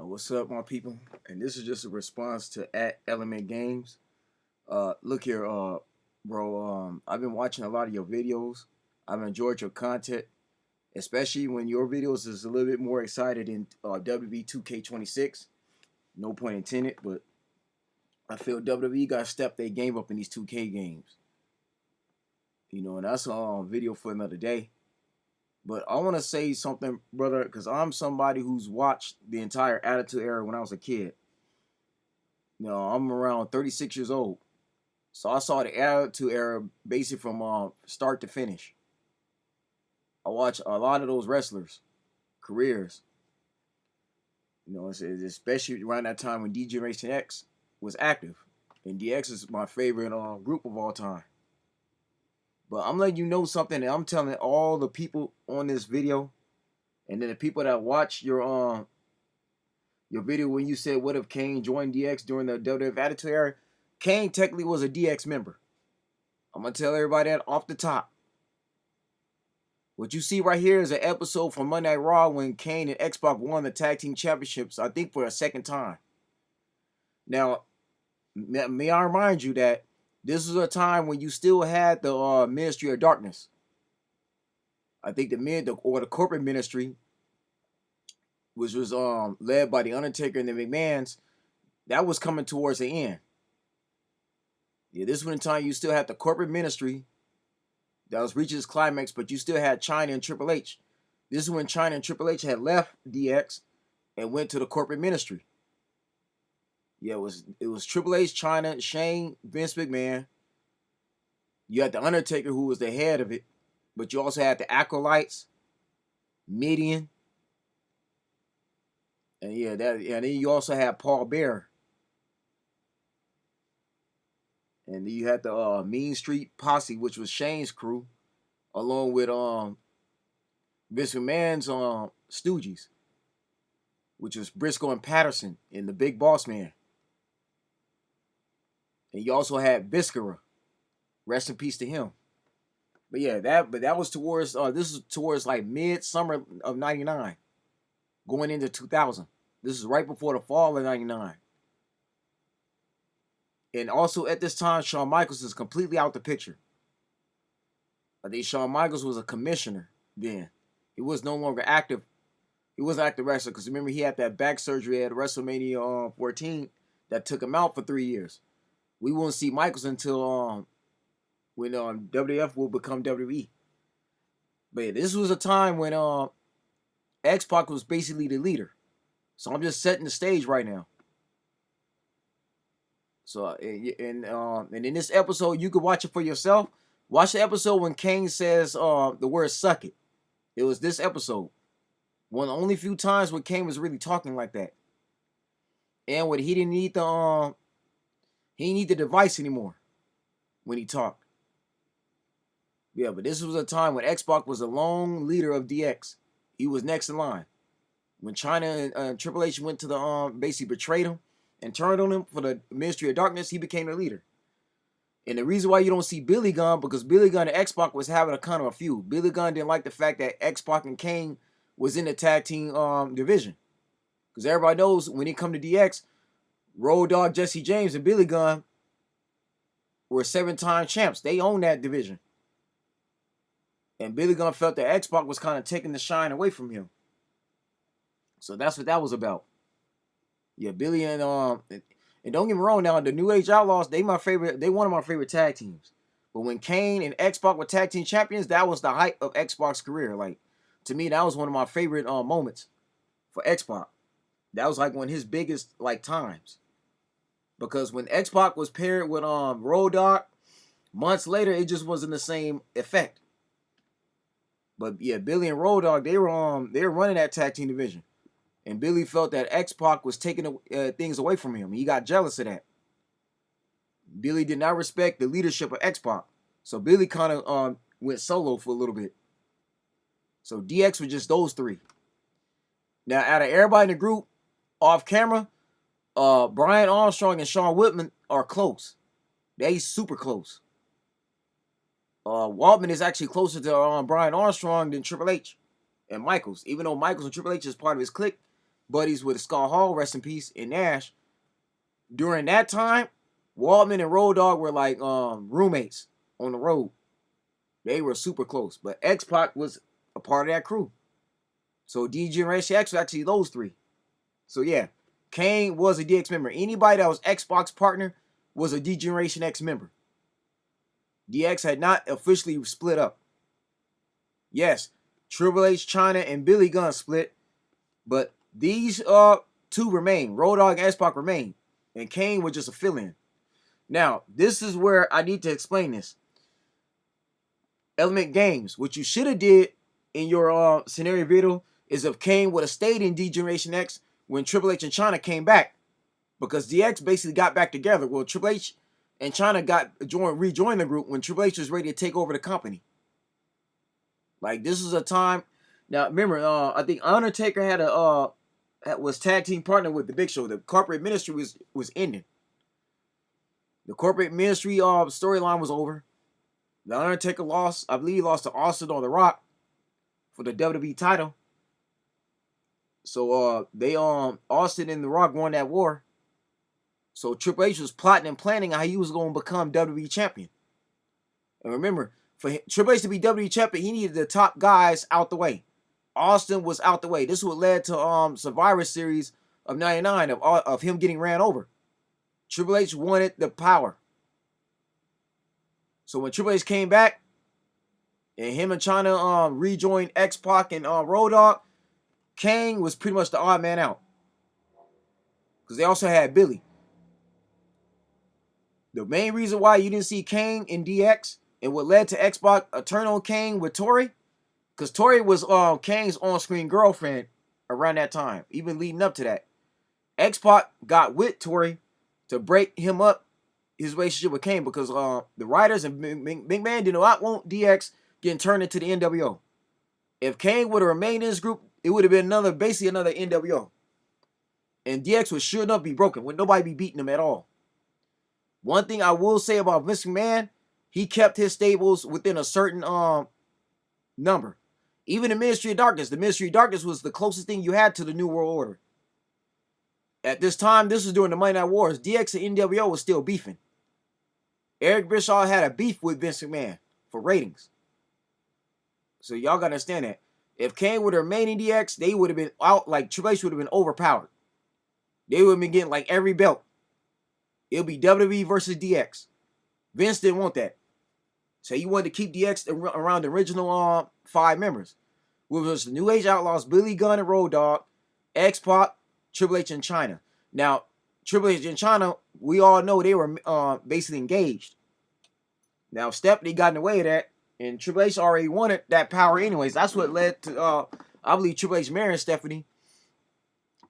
What's up, my people? And this is just a response to at Element Games. Look here, bro. I've been watching a lot of your videos. I've enjoyed your content, especially when your videos is a little bit more excited in WWE 2K26. No point intended, but I feel WWE got to step their game up in these 2K games. And that's a video for another day. But I want to say something, brother, because I'm somebody who's watched the entire Attitude Era when I was a kid. I'm around 36 years old. So I saw the Attitude Era basically from start to finish. I watched a lot of those wrestlers' careers. Especially around that time when D-generationX was active. And DX is my favorite group of all time. But I'm letting you know something, and I'm telling all the people on this video, and then the people that watch your video when you said, what if Kane joined DX during the WWF Attitude Era? Kane technically was a DX member. I'm going to tell everybody that off the top. What you see right here is an episode from Monday Night Raw when Kane and X-Pac won the Tag Team Championships, I think for a second time. Now, may I remind you that this was a time when you still had the Ministry of Darkness. I think the corporate ministry, which was led by the Undertaker and the McMahons, that was coming towards the end. Yeah, this was the time you still had the corporate ministry that was reaching its climax, but you still had China and Triple H. This is when China and Triple H had left DX and went to the corporate ministry. Yeah, it was Triple H, China, Shane, Vince McMahon. You had the Undertaker, who was the head of it, but you also had the Acolytes, Midian, and then you also had Paul Bearer, and then you had the Mean Street Posse, which was Shane's crew, along with Vince McMahon's Stooges, which was Briscoe and Patterson and the Big Boss Man. And you also had Viscera. Rest in peace to him. But yeah, that was towards this is towards like mid-summer of 99. Going into 2000. This is right before the fall of 99. And also at this time, Shawn Michaels is completely out the picture. I think Shawn Michaels was a commissioner then. He was no longer active. He wasn't active wrestler because remember he had that back surgery at WrestleMania 14 that took him out for 3 years. We won't see Michaels until when WWF will become WWE. But yeah, this was a time when X-Pac was basically the leader. So I'm just setting the stage right now. So and in this episode, you could watch it for yourself. Watch the episode when Kane says the word "suck it." It was this episode. One of the only few times when Kane was really talking like that. And when he didn't need the device anymore when he talked. Yeah, but this was a time when X-Pac was the lone leader of DX. He was next in line. When China and Triple H went to the basically betrayed him and turned on him for the Ministry of Darkness, he became the leader. And the reason why you don't see Billy Gunn, because Billy Gunn and X-Pac was having a kind of a feud. Billy Gunn didn't like the fact that X-Pac and Kane was in the tag team division. Because everybody knows when he come to DX, Road Dogg, Jesse James, and Billy Gunn were 7-time champs. They own that division. And Billy Gunn felt that X-Pac was kind of taking the shine away from him. So that's what that was about. Yeah, Billy and don't get me wrong now, the New Age Outlaws, they one of my favorite tag teams. But when Kane and X-Pac were tag team champions, that was the height of X-Pac's career. Like, to me, that was one of my favorite moments for X-Pac. That was like one of his biggest times. Because when X-Pac was paired with Road Dogg, months later, it just wasn't the same effect. But yeah, Billy and Road Dogg, they were running that tag team division. And Billy felt that X-Pac was taking things away from him. He got jealous of that. Billy did not respect the leadership of X-Pac. So Billy kind of went solo for a little bit. So DX was just those three. Now, out of everybody in the group, off camera, Brian Armstrong and Sean Whitman are close. They super close. Waltman is actually closer to Brian Armstrong than Triple H and Michaels. Even though Michaels and Triple H is part of his clique, buddies with Scott Hall, rest in peace, and Nash. During that time, Waldman and Road Dogg were like roommates on the road. They were super close. But X-Pac was a part of that crew. So D-generationX was actually those three. So yeah, Kane was a DX member. Anybody that was X-Pac's partner was a D-generationX member. DX had not officially split up. Yes, Triple H, Chyna, and Billy Gunn split, but these two remain. Road Dogg and X-Pac remain, and Kane was just a fill-in. Now, this is where I need to explain this. Element Games, what you should have did in your scenario video is if Kane would have stayed in D-generationX when Triple H and Chyna came back, because DX basically got back together. Well, Triple H and Chyna rejoined the group when Triple H was ready to take over the company. Like, this is a time. Now, remember, I think Undertaker had was tag team partner with the Big Show. The corporate ministry was ending. The corporate ministry storyline was over. The Undertaker lost. I believe he lost to Austin on The Rock for the WWE title. So Austin and The Rock won that war. So Triple H was plotting and planning how he was going to become WWE champion. And remember, for Triple H to be WWE champion, he needed the top guys out the way. Austin was out the way. This is what led to Survivor Series of '99 of him getting ran over. Triple H wanted the power. So when Triple H came back, and him and Chyna rejoined X-Pac and Road Dogg, Kane was pretty much the odd man out. Because they also had Billy. The main reason why you didn't see Kane in DX and what led to X-Pac a turn on Kane with Tori, because Tori was Kane's on-screen girlfriend around that time, even leading up to that. X-Pac got with Tori to break him up his relationship with Kane, because the writers and McMahon did not want DX getting turned into the NWO. If Kane would have remained in this group, it would have been basically another NWO. And DX would sure enough be broken. Would nobody be beating him at all. One thing I will say about Vince McMahon, he kept his stables within a certain number. Even the Ministry of Darkness was the closest thing you had to the New World Order. At this time, this was during the Monday Night Wars. DX and NWO was still beefing. Eric Bischoff had a beef with Vince McMahon for ratings. So y'all gotta understand that. If Kane would have remained in DX, they would have been out, like Triple H would have been overpowered. They would have been getting like every belt. It'll be WWE versus DX. Vince didn't want that. So he wanted to keep DX around the original 5 members. Which was the New Age Outlaws, Billy Gunn and Road Dogg, X-Pac, Triple H and Chyna. Now, Triple H and Chyna, we all know they were basically engaged. Now, Stephanie got in the way of that, and Triple H already wanted that power anyways. That's what led to, I believe, Triple H marrying Stephanie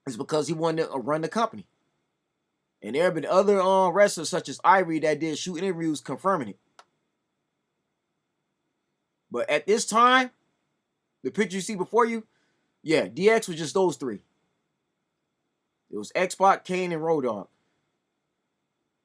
is because he wanted to run the company. And there have been other wrestlers such as Ivory that did shoot interviews confirming it. But at this time, the picture you see before you, yeah, DX was just those 3. It was X-Pac, Kane, and Road Dogg.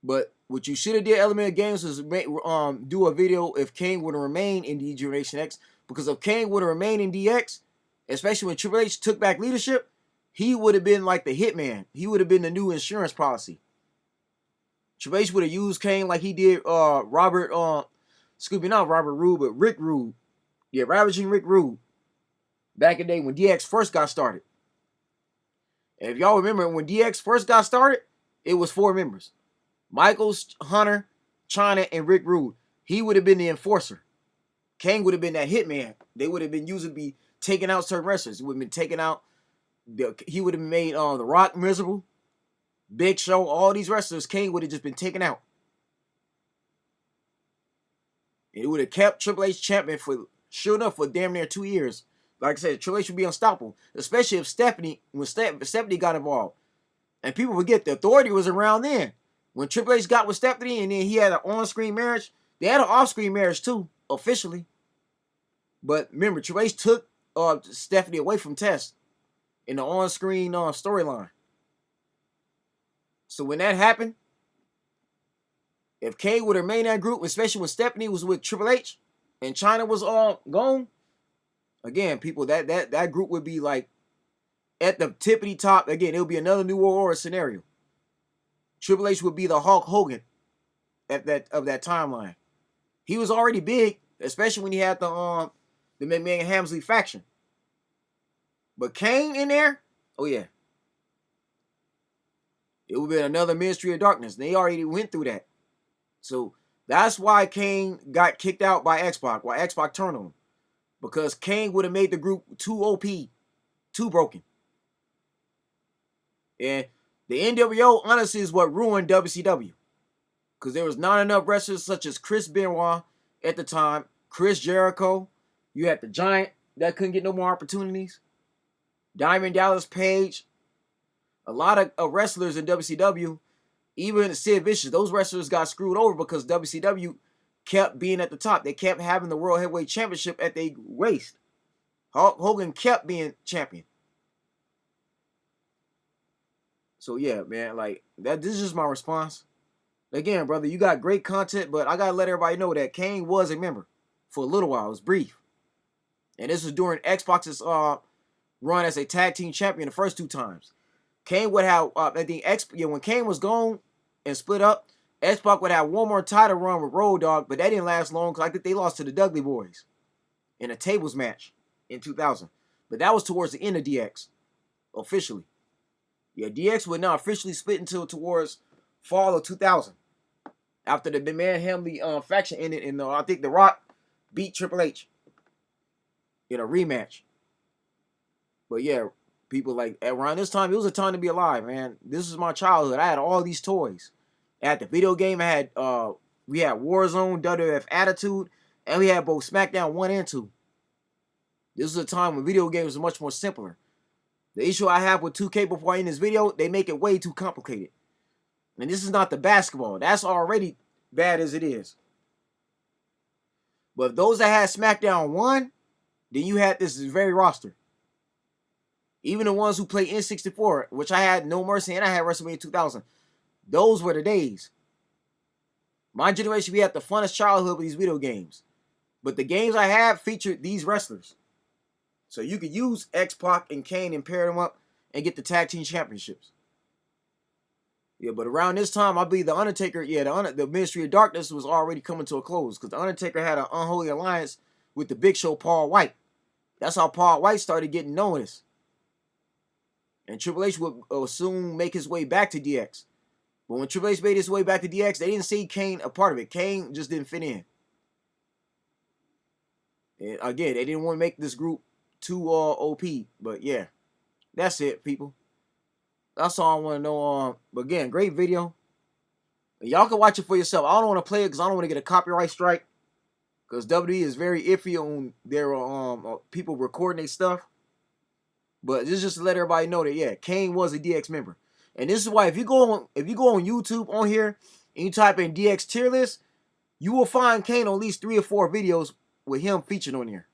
But what you should have did, Element Games, was do a video if Kane would have remained in D-generationX. Because if Kane would have remained in DX, especially when Triple H took back leadership, he would have been like the hitman. He would have been the new insurance policy. Triple H would have used Kane like he did not Robert Roode, but Rick Rude. Yeah, Ravaging Rick Rude. Back in the day when DX first got started. And if y'all remember, when DX first got started, it was 4 members. Michaels, Hunter, Chyna, and Rick Rude. He would have been the enforcer. Kane would have been that hitman. They would have been used to be taking out certain wrestlers. He would have been taking out, he would have made The Rock miserable. Big Show, all these wrestlers, Kane would have just been taken out. And it would have kept Triple H champion for, sure enough, for damn near 2 years. Like I said, Triple H would be unstoppable. Especially if when Stephanie got involved. And people forget the Authority was around then. When Triple H got with Stephanie and then he had an on-screen marriage, they had an off-screen marriage too, officially. But remember, Triple H took Stephanie away from Test in the on-screen storyline. So when that happened, if Kane would have remained in that group, especially when Stephanie was with Triple H and Chyna was gone, again, people, that group would be like at the tippity top, again, it would be another New World Order scenario. Triple H would be the Hulk Hogan of that timeline. He was already big, especially when he had the McMahon Hamsley faction. But Kane in there, oh yeah, it would be another Ministry of Darkness. They already went through that, so that's why Kane got kicked out by X-Pac. Why X-Pac turned on him, because Kane would have made the group too OP, too broken. And the NWO honestly is what ruined WCW, because there was not enough wrestlers such as Chris Benoit at the time, Chris Jericho. You had the Giant that couldn't get no more opportunities. Diamond Dallas Page. A lot of wrestlers in WCW, even Sid Vicious, those wrestlers got screwed over because WCW kept being at the top. They kept having the World Heavyweight Championship at their waist. Hulk Hogan kept being champion. So yeah, man, like that. This is just my response. Again, brother, you got great content, but I gotta let everybody know that Kane was a member for a little while. It was brief, and this was during X-Pac's run as a tag team champion the first 2 times. Kane would have, I think, when Kane was gone and split up, X-Pac would have one more title run with Road Dogg, but that didn't last long because I think they lost to the Dudley Boys in a tables match in 2000. But that was towards the end of DX, officially. Yeah, DX would not officially split until towards fall of 2000. After the McMahon Hamley faction ended, and I think The Rock beat Triple H in a rematch. But yeah, people, like around this time, it was a time to be alive, man. This is my childhood. I had all these toys. I had the video game. I had we had Warzone, WWF Attitude, and we had both SmackDown 1 and 2. This is a time when video games were much more simpler. The issue I have with 2K before I end this video, they make it way too complicated. And this is not the basketball. That's already bad as it is. But if those that had SmackDown 1, then you had this very roster. Even the ones who played N64, which I had No Mercy and I had WrestleMania 2000. Those were the days. My generation, we had the funnest childhood with these video games. But the games I had featured these wrestlers. So you could use X-Pac and Kane and pair them up and get the tag team championships. Yeah, but around this time, I believe the Undertaker, yeah, the Ministry of Darkness was already coming to a close because the Undertaker had an unholy alliance with the Big Show Paul White. That's how Paul White started getting noticed. And Triple H would soon make his way back to DX. But when Triple H made his way back to DX, they didn't see Kane a part of it. Kane just didn't fit in. And again, they didn't want to make this group too OP. But yeah, that's it, people. That's all I want to know. But again, great video. Y'all can watch it for yourself. I don't want to play it because I don't want to get a copyright strike. Because WWE is very iffy on their people recording their stuff. But this is just to let everybody know that yeah, Kane was a DX member. And this is why if you go on YouTube on here and you type in DX tier list, you will find Kane on at least 3 or 4 videos with him featured on here.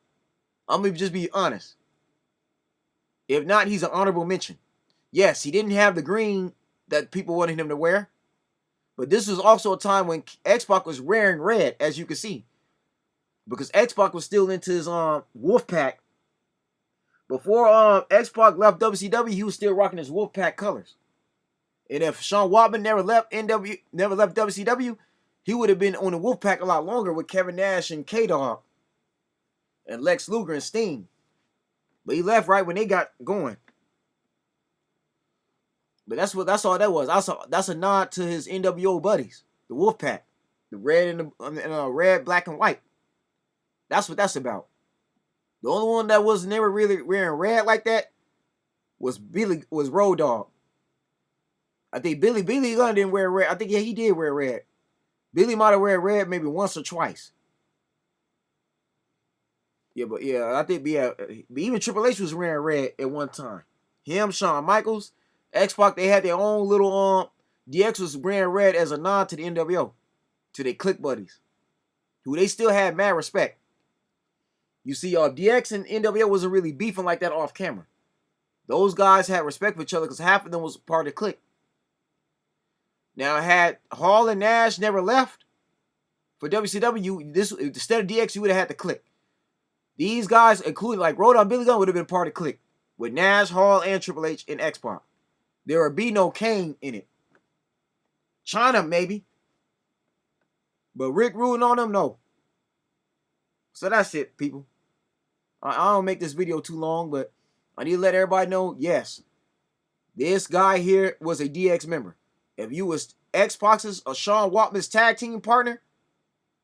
I'm gonna just be honest. If not, he's an honorable mention. Yes, he didn't have the green that people wanted him to wear. But this was also a time when X-Pac was wearing red, as you can see. Because X-Pac was still into his Wolfpack. Before X-Pac left WCW, he was still rocking his Wolfpack colors. And if Sean Waltman never left WCW, he would have been on the Wolfpack a lot longer with Kevin Nash and K-Dog and Lex Luger and Sting. But he left right when they got going. But that's all that was. That's a nod to his NWO buddies, the Wolfpack, the red and the red, black, and white. That's what that's about. The only one that was never really wearing red like that was Road Dogg. I think Billy Gunn didn't wear red. I think yeah, he did wear red. Billy might have wear red maybe once or twice. Yeah, but yeah, I think even Triple H was wearing red at one time. Him, Shawn Michaels, X-Pac, they had their own little DX was wearing red as a nod to the NWO, to their clique buddies, who they still had mad respect. You see, DX and NWO wasn't really beefing like that off camera. Those guys had respect for each other because half of them was part of the clique. Now, had Hall and Nash never left for WCW, instead of DX, you would have had the clique. These guys, including like Road Dogg, Billy Gunn, would have been part of the clique. with Nash, Hall, and Triple H and X-Pac. There would be no Kane in it. China, maybe. But Rick ruling on them, no. So that's it, people. I don't make this video too long, but I need to let everybody know, yes, this guy here was a DX member. If you was X-Pac's or Sean Waltman's tag team partner,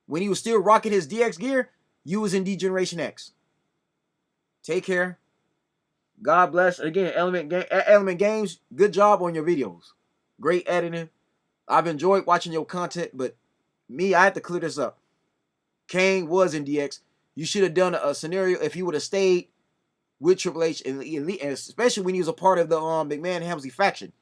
when he was still rocking his DX gear, you was in D-generationX. Take care. God bless. Again, Element Games, good job on your videos. Great editing. I've enjoyed watching your content, but me, I had to clear this up. Kane was in DX. You should have done a scenario if he would have stayed with Triple H, and especially when he was a part of the McMahon Helmsley faction.